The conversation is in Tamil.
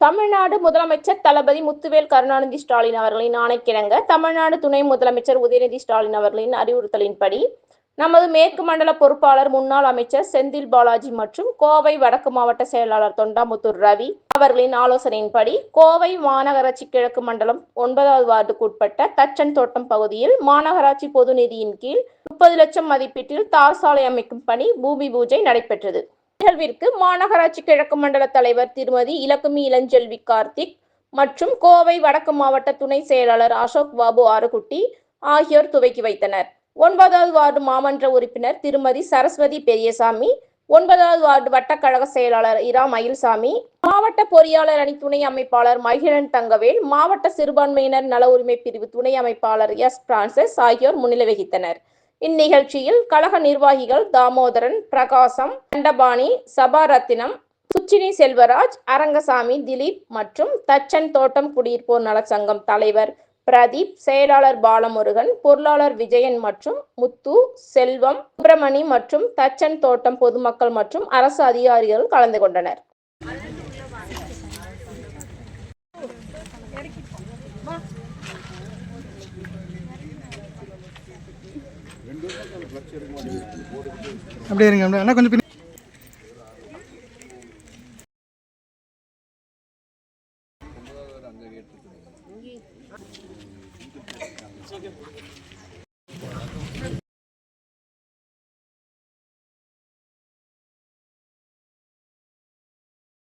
தமிழ்நாடு முதலமைச்சர் தளபதி முத்துவேல் கருணாநிதி ஸ்டாலின் அவர்களின் ஆணைக்கிணங்க தமிழ்நாடு துணை முதலமைச்சர் உதயநிதி ஸ்டாலின் அவர்களின் அறிவுறுத்தலின்படி நமது மேற்கு மண்டல பொறுப்பாளர் முன்னாள் அமைச்சர் செந்தில் பாலாஜி மற்றும் கோவை வடக்கு மாவட்ட செயலாளர் தொண்டாமுத்தூர் ரவி அவர்களின் ஆலோசனையின்படி கோவை மாநகராட்சி கிழக்கு மண்டலம் 9வது வார்டுக்கு உட்பட்ட தச்சன் தோட்டம் பகுதியில் மாநகராட்சி பொது நிதியின் கீழ் 30 லட்சம் மதிப்பீட்டில் தார் சாலை அமைக்கும் பணி பூமி பூஜை நடைபெற்றது. நிகழ்விற்கு மாநகராட்சி கிழக்கு மண்டல தலைவர் திருமதி இலக்குமி இளஞ்செல்வி கார்த்திக் மற்றும் கோவை வடக்கு மாவட்ட துணை செயலாளர் அசோக் பாபு ஆறுகுட்டி ஆகியோர் துவக்கி வைத்தனர். 9வது வார்டு மாமன்ற உறுப்பினர் திருமதி சரஸ்வதி பெரியசாமி, 9வது வார்டு வட்டக்கழக செயலாளர் இரா மயில்சாமி, மாவட்ட பொறியாளர் அணி துணை அமைப்பாளர் மகிழன் தங்கவேல், மாவட்ட சிறுபான்மையினர் நல உரிமை பிரிவு துணை அமைப்பாளர் எஸ் பிரான்சிஸ் ஆகியோர் முன்னிலை வகித்தனர். இந்நிகழ்ச்சியில் கழக நிர்வாகிகள் தாமோதரன், பிரகாசம், தண்டபாணி, சபாரத்தினம், சுச்சினி செல்வராஜ், அரங்கசாமி, திலீப் மற்றும் தச்சன் தோட்டம் குடியிருப்போர் நலச்சங்கம் தலைவர் பிரதீப், செயலாளர் பாலமுருகன், பொருளாளர் விஜயன் மற்றும் முத்து, செல்வம், சுப்பிரமணி மற்றும் தச்சன் தோட்டம் பொதுமக்கள் மற்றும் அரசு அதிகாரிகள் கலந்து கொண்டனர். அப்படியே இருங்க அண்ணா, கொஞ்சம் பின்னாடி